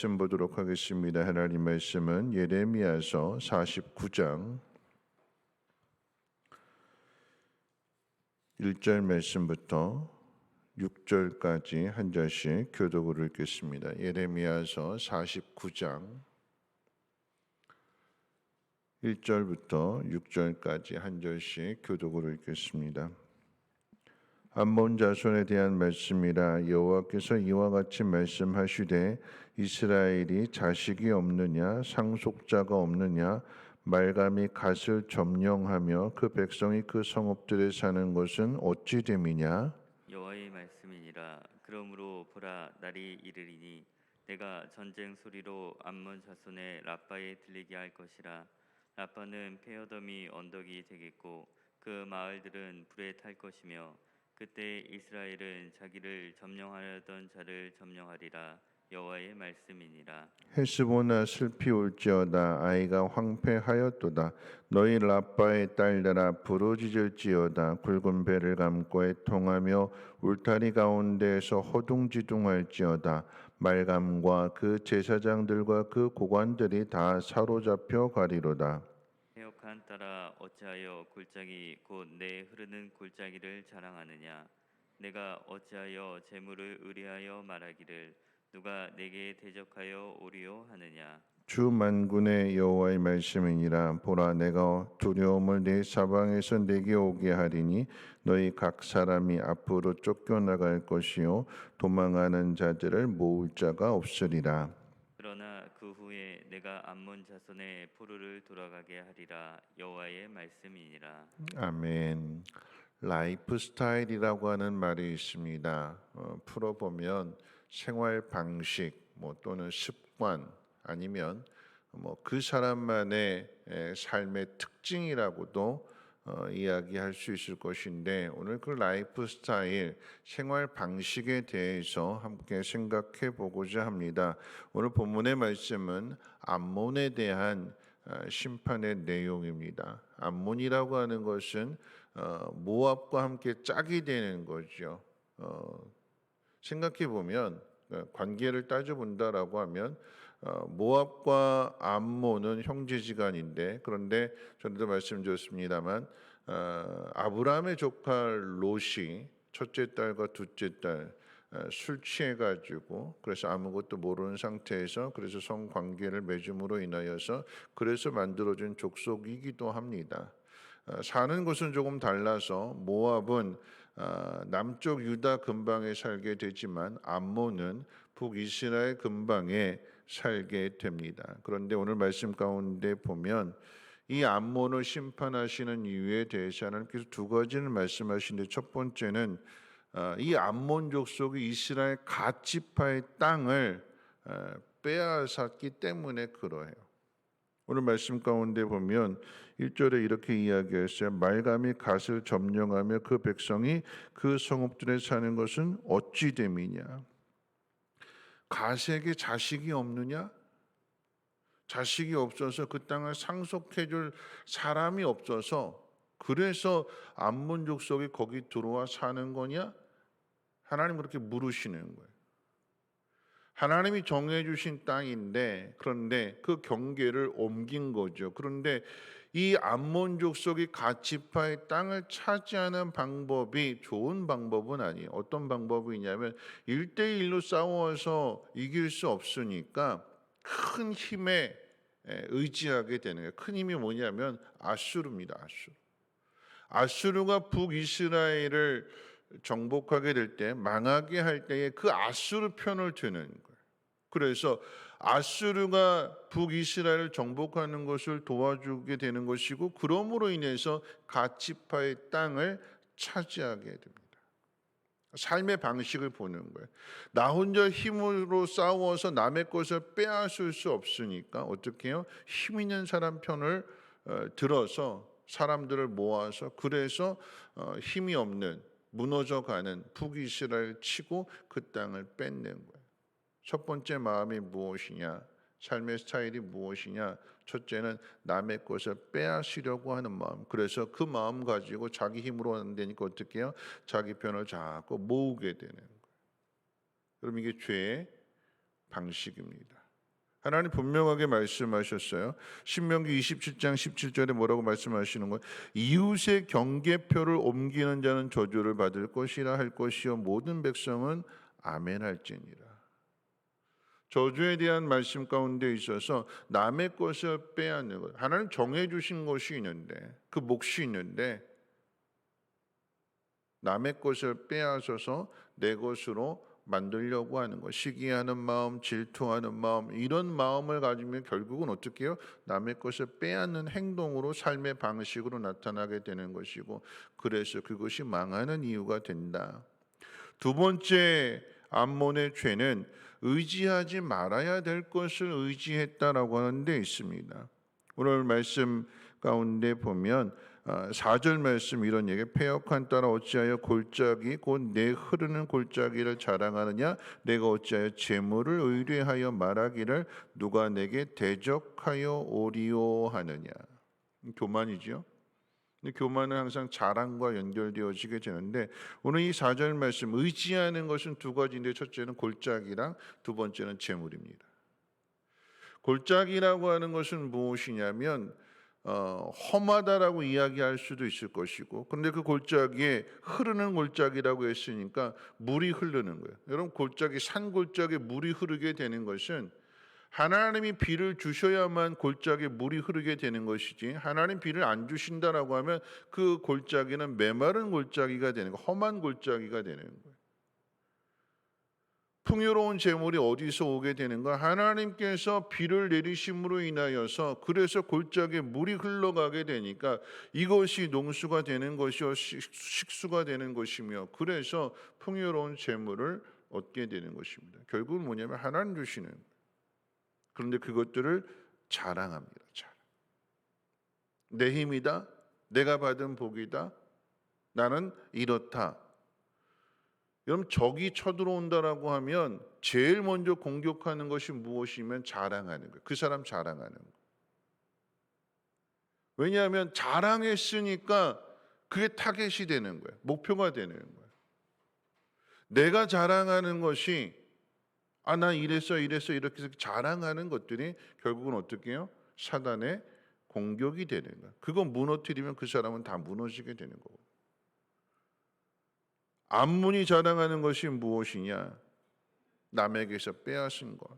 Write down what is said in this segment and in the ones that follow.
말씀 보도록 하겠습니다. 하나님 말씀은 예레미야서 49장 1절 말씀부터 6절까지 한 절씩 교독으로 읽겠습니다. 예레미야서 49장 1절부터 6절까지 한 절씩 교독으로 읽겠습니다. 암몬 자손에 대한 말씀이라. 여호와께서 이와 같이 말씀하시되 이스라엘이 자식이 없느냐 상속자가 없느냐 말감이 갓을 점령하며 그 백성이 그 성읍들에 사는 것은 어찌 됨이냐. 여호와의 말씀이니라. 그러므로 보라, 날이 이르리니 내가 전쟁 소리로 암몬 자손의 라빠에 들리게 할 것이라. 라빠는 페어덤이 언덕이 되겠고 그 마을들은 불에 탈 것이며 그때 이스라엘은 자기를 점령하려던 자를 점령하리라. 여호와의 말씀이니라. 헤스보나 슬피 울지어다. 아이가 황폐하였도다. 너희 라빠의 딸들아 부르짖을지어다. 굵은 배를 감고 애통하며 울타리 가운데에서 허둥지둥할지어다. 말감과 그 제사장들과 그 고관들이 다 사로잡혀 가리로다. 해역한 딸아, 어찌하여 골짜기 곧 내 흐르는 골짜기를 자랑하느냐. 내가 어찌하여 재물을 의뢰하여 말하기를 누가 내게 대적하여 오리요 하느냐. 주 만군의 여호와의 말씀이니라. 보라, 내가 두려움을 네 사방에서 내게 오게 하리니 너희 각 사람이 앞으로 쫓겨나갈 것이요 도망하는 자들을 모을 자가 없으리라. 그러나 그 후에 내가 암몬 자손의 포로를 돌아가게 하리라. 여호와의 말씀이니라. 아멘. 라이프 스타일이라고 하는 말이 있습니다. 풀어보면 생활 방식, 또는 습관, 아니면 그 사람만의 삶의 특징이라고도 이야기할 수 있을 것인데, 오늘 그 라이프 스타일, 생활 방식에 대해서 함께 생각해 보고자 합니다. 오늘 본문의 말씀은 암몬에 대한 심판의 내용입니다. 암몬이라고 하는 것은 모압과 함께 짝이 되는 거죠. 생각해 보면 관계를 따져본다라고 하면 모압과 암몬은 형제지간인데, 그런데 전에도 말씀드렸습니다만 아브라함의 조카 롯이 첫째 딸과 둘째 딸 술 취해가지고, 그래서 아무것도 모르는 상태에서 그래서 성관계를 맺음으로 인하여서 그래서 만들어진 족속이기도 합니다. 사는 곳은 조금 달라서 모압은 남쪽 유다 근방에 살게 되지만 암몬은 북이스라엘 근방에 살게 됩니다. 그런데 오늘 말씀 가운데 보면 이 암몬을 심판하시는 이유에 대해서 하나님께서 두 가지를 말씀하시는데, 첫 번째는 이 암몬 족속이 이스라엘 갓 지파의 땅을 빼앗았기 때문에 그러해요. 오늘 말씀 가운데 보면 1절에 이렇게 이야기했어요. 말감이 갓을 점령하며 그 백성이 그 성읍들에 사는 것은 어찌 됨이냐. 갓에게 자식이 없느냐? 자식이 없어서 그 땅을 상속해 줄 사람이 없어서 그래서 암몬 족속이 거기 들어와 사는 거냐? 하나님 그렇게 물으시는 거예요. 하나님이 정해주신 땅인데, 그런데 그 경계를 옮긴 거죠. 그런데 이 암몬 족속이 갓 지파의 땅을 차지하는 방법이 좋은 방법은 아니에요. 어떤 방법이냐면 1대1로 싸워서 이길 수 없으니까 큰 힘에 의지하게 되는 거예요. 큰 힘이 뭐냐면 아수르입니다. 아수르. 아수르가 북이스라엘을 정복하게 될 때, 망하게 할 때에 그 아수르 편을 드는 거예요. 그래서 아수르가 북이스라엘을 정복하는 것을 도와주게 되는 것이고, 그러므로 인해서 갓 지파의 땅을 차지하게 됩니다. 삶의 방식을 보는 거예요. 나 혼자 힘으로 싸워서 남의 것을 빼앗을 수 없으니까 어떻게 해요? 힘 있는 사람 편을 들어서 사람들을 모아서, 그래서 힘이 없는 무너져가는 북이스라엘 치고 그 땅을 뺏는 거예요. 첫 번째 마음이 무엇이냐? 삶의 스타일이 무엇이냐? 첫째는 남의 것을 빼앗으려고 하는 마음. 그래서 그 마음 가지고 자기 힘으로 안 되니까 어떻게 해요? 자기 편을 자꾸 모으게 되는 거예요. 여러분, 이게 죄의 방식입니다. 하나님 분명하게 말씀하셨어요. 신명기 27장 17절에 뭐라고 말씀하시는 거예요? 이웃의 경계표를 옮기는 자는 저주를 받을 것이라 할 것이요 모든 백성은 아멘 할지니라. 저주에 대한 말씀 가운데 있어서 남의 것을 빼앗는 것. 하나님 정해 주신 것이 있는데, 그 몫이 있는데 남의 것을 빼앗아서 내 것으로 만들려고 하는 것, 시기하는 마음, 질투하는 마음, 이런 마음을 가지면 결국은 어떻게 해요? 남의 것을 빼앗는 행동으로 삶의 방식으로 나타나게 되는 것이고, 그래서 그것이 망하는 이유가 된다. 두 번째 암몬의 죄는 의지하지 말아야 될 것을 의지했다라고 하는 데 있습니다. 오늘 말씀 가운데 보면 4절 말씀 이런 얘기, 패역한 따라 어찌하여 골짜기 곧 내 흐르는 골짜기를 자랑하느냐, 내가 어찌하여 재물을 의뢰하여 말하기를 누가 내게 대적하여 오리오 하느냐. 교만이죠. 근데 교만은 항상 자랑과 연결되어지게 되는데, 오늘 이 4절 말씀 의지하는 것은 두 가지인데, 첫째는 골짜기랑 두 번째는 재물입니다. 골짜기라고 하는 것은 무엇이냐면 험하다라고 이야기할 수도 있을 것이고, 그런데 그 골짜기에 흐르는 골짜기라고 했으니까 물이 흐르는 거예요. 여러분, 골짜기, 산 골짜기에 물이 흐르게 되는 것은 하나님이 비를 주셔야만 골짜기에 물이 흐르게 되는 것이지, 하나님 비를 안 주신다라고 하면 그 골짜기는 메마른 골짜기가 되는 거예요. 험한 골짜기가 되는 거예요. 풍요로운 재물이 어디서 오게 되는가? 하나님께서 비를 내리심으로 인하여서, 그래서 골짜기에 물이 흘러가게 되니까 이것이 농수가 되는 것이요 식수가 되는 것이며, 그래서 풍요로운 재물을 얻게 되는 것입니다. 결국은 뭐냐면 하나님 주시는 거예요. 그런데 그것들을 자랑합니다. 자랑. 내 힘이다, 내가 받은 복이다, 나는 이렇다. 여러분, 적이 쳐들어온다라고 하면 제일 먼저 공격하는 것이 무엇이면 자랑하는 거예요. 그 사람 자랑하는 거예요. 왜냐하면 자랑했으니까 그게 타겟이 되는 거예요. 목표가 되는 거예요. 내가 자랑하는 것이 난 이랬어 이렇게 해서 자랑하는 것들이 결국은 어떻게 해요? 사단의 공격이 되는 거예요. 그거 무너뜨리면 그 사람은 다 무너지게 되는 거고. 암몬이 자랑하는 것이 무엇이냐? 남에게서 빼앗은 것,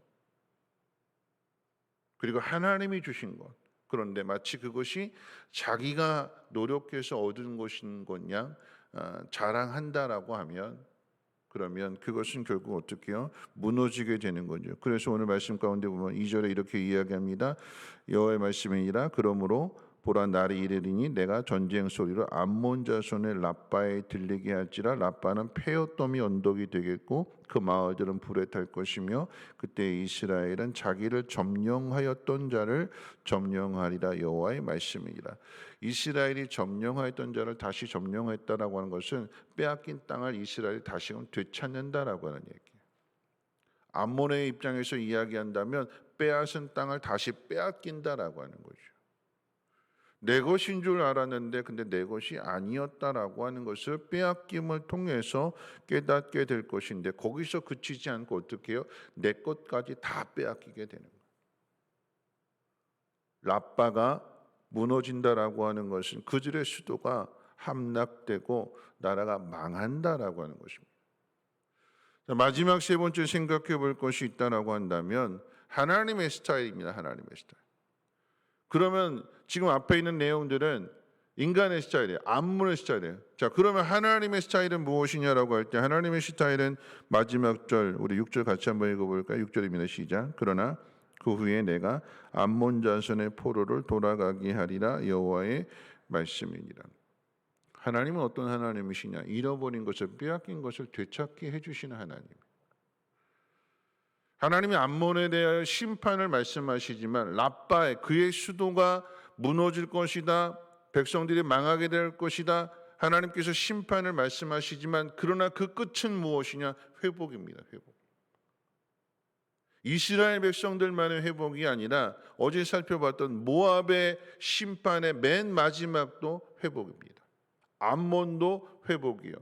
그리고 하나님이 주신 것. 그런데 마치 그것이 자기가 노력해서 얻은 것인 것냥 자랑한다라고 하면, 그러면 그것은 결국 어떻게 해요? 무너지게 되는 거죠. 그래서 오늘 말씀 가운데 보면 2절에 이렇게 이야기합니다. 여호와의 말씀이니라. 그러므로 보라, 날이 이르리니 내가 전쟁 소리로 암몬 자손의 라빠에 들리게 할지라. 라빠는 페요돔이 언덕이 되겠고 그 마을들은 불에 탈 것이며, 그때 이스라엘은 자기를 점령하였던 자를 점령하리라. 여호와의 말씀이니라. 이스라엘이 점령하였던 자를 다시 점령했다라고 하는 것은 빼앗긴 땅을 이스라엘이 다시금 되찾는다라고 하는 얘기예요. 암몬의 입장에서 이야기한다면 빼앗은 땅을 다시 빼앗긴다라고 하는 거죠. 내 것인 줄 알았는데 근데 내 것이 아니었다라고 하는 것을 빼앗김을 통해서 깨닫게 될 것인데, 거기서 그치지 않고 어떻게 해요? 내 것까지 다 빼앗기게 되는 거예요. 라빠가 무너진다라고 하는 것은 그들의 수도가 함락되고 나라가 망한다라고 하는 것입니다. 마지막 세 번째 생각해 볼 것이 있다라고 한다면 하나님의 스타일입니다. 하나님의 스타일. 그러면 지금 앞에 있는 내용들은 인간의 스타일이에요. 암몬의 스타일이에요. 자, 그러면 하나님의 스타일은 무엇이냐라고 할 때, 하나님의 스타일은 마지막 절, 우리 6절 같이 한번 읽어볼까요? 6절입니다. 시작. 그러나 그 후에 내가 암몬 자손의 포로를 돌아가게 하리라. 여호와의 말씀이니라. 하나님은 어떤 하나님이시냐? 잃어버린 것을, 빼앗긴 것을 되찾게 해주시는 하나님. 하나님이 암몬에 대하여 심판을 말씀하시지만 라빠의 그의 수도가 무너질 것이다, 백성들이 망하게 될 것이다, 하나님께서 심판을 말씀하시지만 그러나 그 끝은 무엇이냐? 회복입니다. 회복. 이스라엘 백성들만의 회복이 아니라 어제 살펴봤던 모압의 심판의 맨 마지막도 회복입니다. 암몬도 회복이요.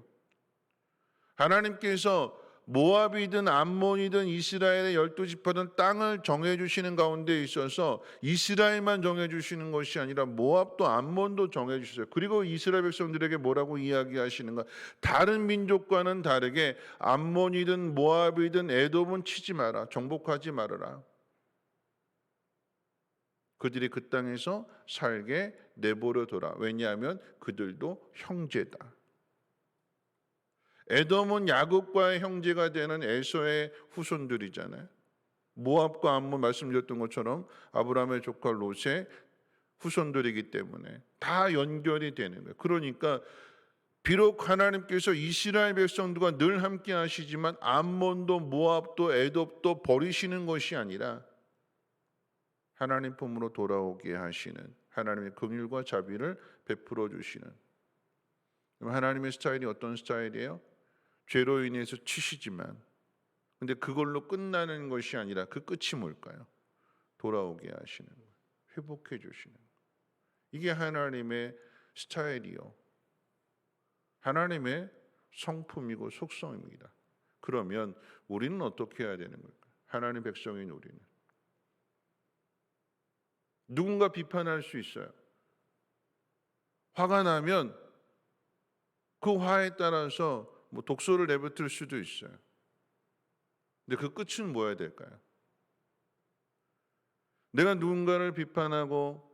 하나님께서 모압이든 암몬이든 이스라엘의 12지파든 땅을 정해주시는 가운데 있어서 이스라엘만 정해주시는 것이 아니라 모압도 암몬도 정해주셨어요. 그리고 이스라엘 백성들에게 뭐라고 이야기하시는가? 다른 민족과는 다르게 암몬이든 모압이든 에돔은 치지 마라. 정복하지 말아라. 그들이 그 땅에서 살게 내버려둬라. 왜냐하면 그들도 형제다. 에돔은 야곱과의 형제가 되는 에서의 후손들이잖아요. 모압과 암몬 말씀드렸던 것처럼 아브라함의 조카 롯의 후손들이기 때문에 다 연결이 되는 거예요. 그러니까 비록 하나님께서 이스라엘 백성들과 늘 함께 하시지만 암몬도 모압도 에돔도 버리시는 것이 아니라 하나님 품으로 돌아오게 하시는 하나님의 긍휼과 자비를 베풀어 주시는, 하나님의 스타일이 어떤 스타일이에요? 죄로 인해서 치시지만 근데 그걸로 끝나는 것이 아니라 그 끝이 뭘까요? 돌아오게 하시는 거예요. 회복해 주시는 거예요. 이게 하나님의 스타일이요, 하나님의 성품이고 속성입니다. 그러면 우리는 어떻게 해야 되는 걸까요? 하나님 백성인 우리는 누군가 비판할 수 있어요. 화가 나면 그 화에 따라서 독소를 내뱉을 수도 있어요. 근데 그 끝은 뭐야 될까요? 내가 누군가를 비판하고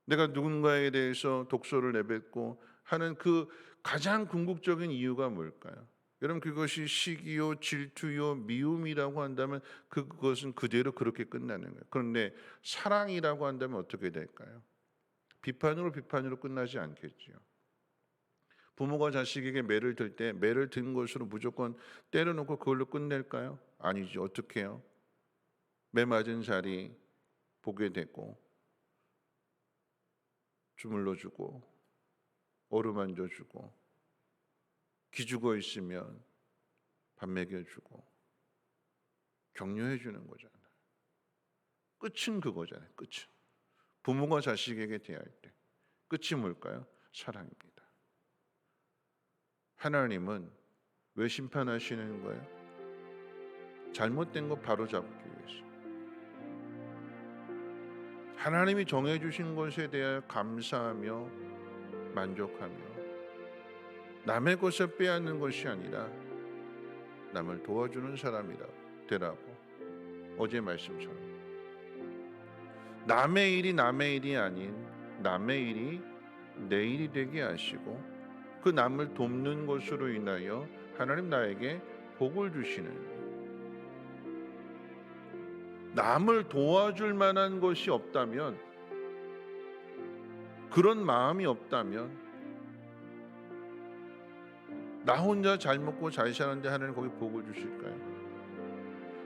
내가 누군가에 대해서 독소를 내뱉고 하는 그 가장 궁극적인 이유가 뭘까요? 여러분, 그것이 시기요, 질투요, 미움이라고 한다면 그것은 그대로 그렇게 끝나는 거예요. 그런데 사랑이라고 한다면 어떻게 될까요? 비판으로 끝나지 않겠지요. 부모가 자식에게 매를 들 때 매를 든 것으로 무조건 때려놓고 그걸로 끝낼까요? 아니죠. 어떻게 해요? 매 맞은 자리 보게 되고 주물러주고 어루만져주고 기죽어 있으면 밥 먹여주고 격려해주는 거잖아요. 끝은 그거잖아요. 끝은 부모가 자식에게 대할 때 끝이 뭘까요? 사랑입니다. 하나님은 왜 심판하시는 거예요? 잘못된 거 바로 잡기 위해서. 하나님이 정해주신 것에 대하여 감사하며 만족하며 남의 것을 빼앗는 것이 아니라 남을 도와주는 사람이라 되라고, 어제 말씀처럼 남의 일이 남의 일이 아닌 남의 일이 내 일이 되게 하시고 그 남을 돕는 것으로 인하여 하나님 나에게 복을 주시는, 남을 도와줄 만한 것이 없다면, 그런 마음이 없다면 나 혼자 잘 먹고 잘 사는데 하나님 거기 복을 주실까요?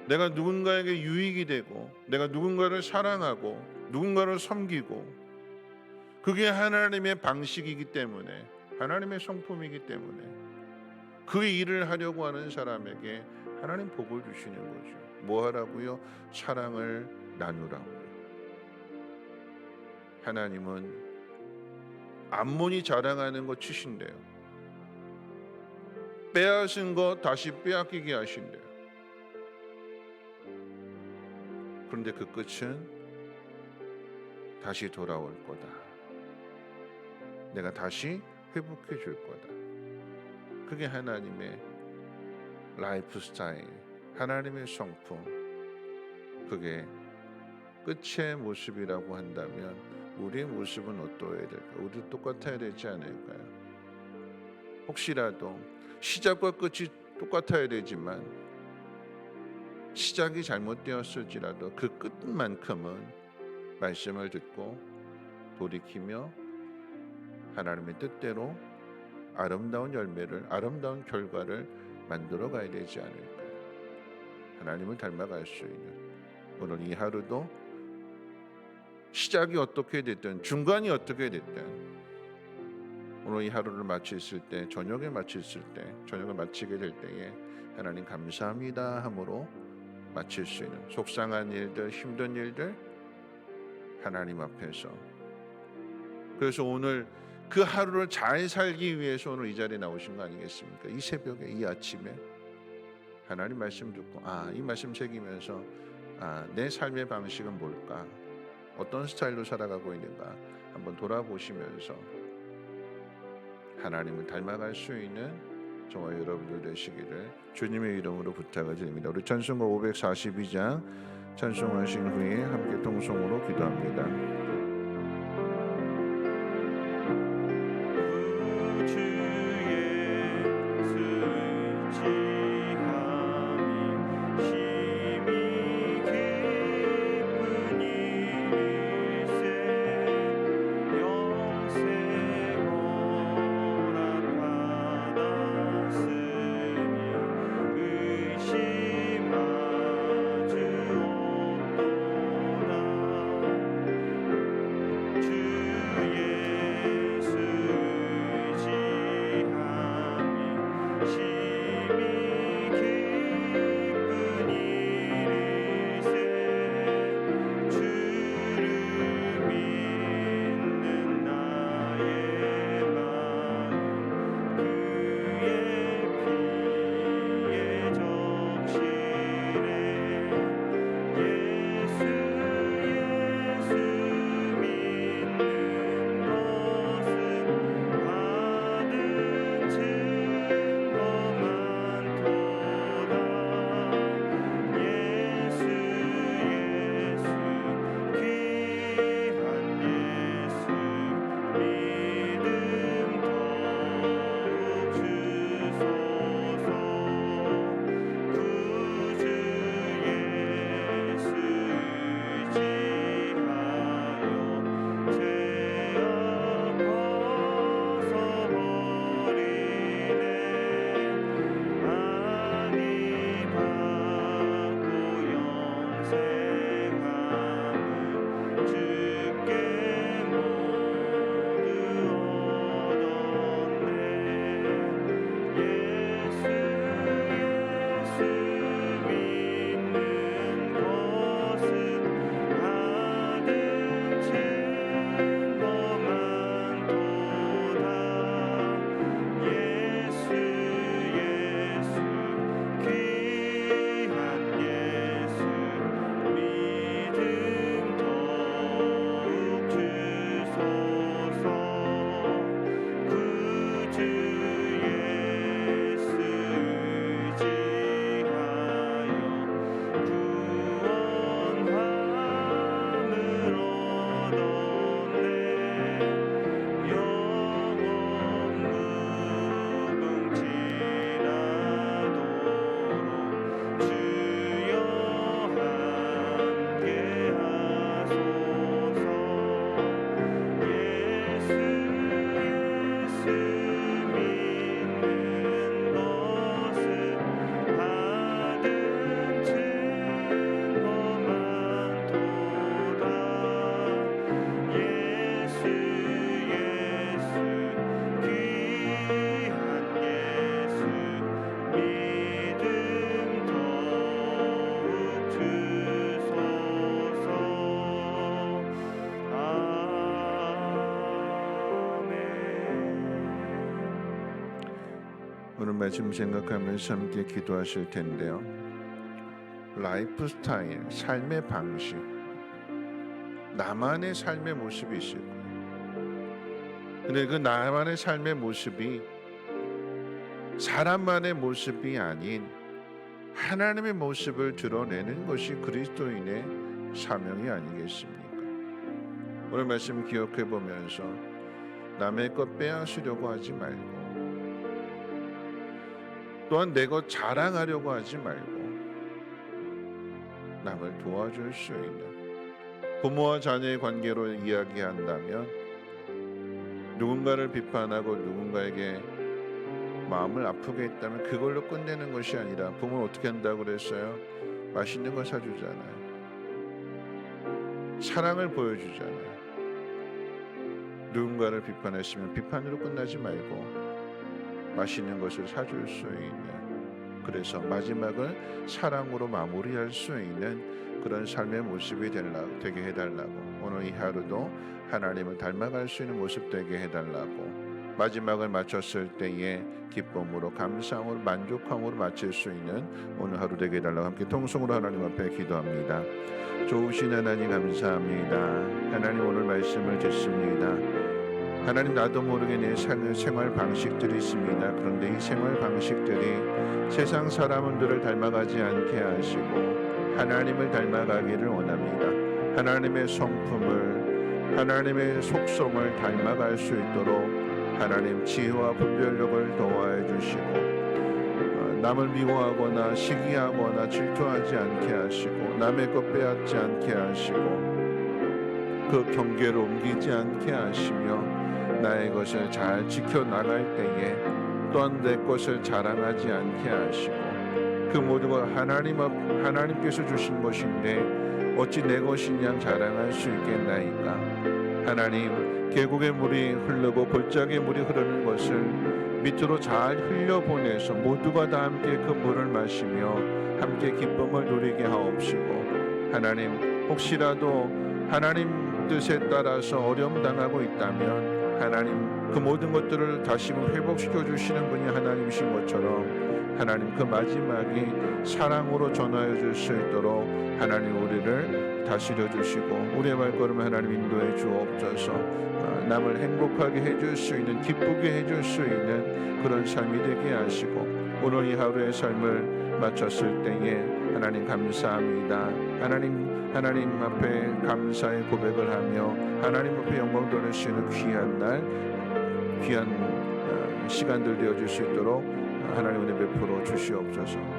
내가 누군가에게 유익이 되고 내가 누군가를 사랑하고 누군가를 섬기고 그게 하나님의 방식이기 때문에, 하나님의 성품이기 때문에 그 일을 하려고 하는 사람에게 하나님 복을 주시는 거죠. 뭐 하라고요? 사랑을 나누라고요. 하나님은 암몬이 자랑하는 거 치신대요. 빼앗은 거 다시 빼앗기게 하신대요. 그런데 그 끝은 다시 돌아올 거다. 내가 다시 회복해 줄 거다. 그게 하나님의 라이프 스타일, 하나님의 성품. 그게 끝의 모습이라고 한다면 우리의 모습은 어떠해야 될까요? 우리도 똑같아야 되지 않을까요? 혹시라도 시작과 끝이 똑같아야 되지만 시작이 잘못되었을지라도 그 끝만큼은 말씀을 듣고 돌이키며 하나님의 뜻대로 아름다운 열매를, 아름다운 결과를 만들어 가야 되지 않을까요? 하나님을 닮아갈 수 있는 오늘 이 하루도 시작이 어떻게 됐든 중간이 어떻게 됐든 오늘 이 하루를 마쳤을 때, 저녁에 마쳤을 때, 저녁을 마치게 될 때에 하나님 감사합니다 함으로 마칠 수 있는, 속상한 일들, 힘든 일들 하나님 앞에서, 그래서 오늘 그 하루를 잘 살기 위해서 오늘 이 자리에 나오신 거 아니겠습니까? 이 새벽에, 이 아침에 하나님 말씀 듣고 이 말씀 새기면서 내 삶의 방식은 뭘까? 어떤 스타일로 살아가고 있는가? 한번 돌아보시면서 하나님을 닮아갈 수 있는 저와 여러분들 되시기를 주님의 이름으로 부탁을 드립니다. 우리 찬송가 542장 찬송하신 후에 함께 통성으로 기도합니다. 오늘 말씀 생각하면서 함께 기도하실 텐데요. 라이프 스타일, 삶의 방식, 나만의 삶의 모습이 있을 거예요. 근데 그 나만의 삶의 모습이 사람만의 모습이 아닌 하나님의 모습을 드러내는 것이 그리스도인의 사명이 아니겠습니까? 오늘 말씀 기억해 보면서 남의 것 빼앗으려고 하지 말고, 또한 내 것 자랑하려고 하지 말고 남을 도와줄 수 있는, 부모와 자녀의 관계로 이야기한다면 누군가를 비판하고 누군가에게 마음을 아프게 했다면 그걸로 끝내는 것이 아니라, 부모는 어떻게 한다고 그랬어요? 맛있는 거 사주잖아요. 사랑을 보여주잖아요. 누군가를 비판했으면 비판으로 끝나지 말고 맛있는 것을 사줄 수 있는, 그래서 마지막을 사랑으로 마무리할 수 있는 그런 삶의 모습이 되게 해달라고, 오늘 이 하루도 하나님을 닮아갈 수 있는 모습 되게 해달라고 마지막을 마쳤을 때에 기쁨으로 감사함으로 만족함으로 마칠 수 있는 오늘 하루 되게 해달라고 함께 통성으로 하나님 앞에 기도합니다. 좋으신 하나님 감사합니다. 하나님 오늘 말씀을 듣습니다. 하나님 나도 모르게 내 생활 방식들이 있습니다. 그런데 이 생활 방식들이 세상 사람들을 닮아가지 않게 하시고 하나님을 닮아가기를 원합니다. 하나님의 성품을 하나님의 속성을 닮아갈 수 있도록 하나님 지혜와 분별력을 도와해 주시고 남을 미워하거나 시기하거나 질투하지 않게 하시고 남의 것 빼앗지 않게 하시고 그 경계를 옮기지 않게 하시며 나의 것을 잘 지켜나갈 때에 또한 내 것을 자랑하지 않게 하시고 그 모든 것 하나님께서 주신 것인데 어찌 내 것인 양 자랑할 수 있겠나이까. 하나님 계곡의 물이 흐르고 골짜기의 물이 흐르는 것을 밑으로 잘 흘려보내서 모두가 다 함께 그 물을 마시며 함께 기쁨을 누리게 하옵시고 하나님 혹시라도 하나님 뜻에 따라서 어려움 당하고 있다면 하나님 그 모든 것들을 다시금 회복시켜 주시는 분이 하나님이신 것처럼 하나님 그 마지막이 사랑으로 전하여 줄 수 있도록 하나님 우리를 다스려 주시고 우리의 발걸음을 하나님 인도해 주옵소서. 남을 행복하게 해줄 수 있는 기쁘게 해줄 수 있는 그런 삶이 되게 하시고 오늘 이 하루의 삶을 마쳤을 때에 하나님 감사합니다. 하나님 앞에 감사의 고백을 하며 하나님 앞에 영광 돌릴 수 있는 귀한 날 귀한 시간들 되어줄 수 있도록 하나님 은혜 베풀어 주시옵소서.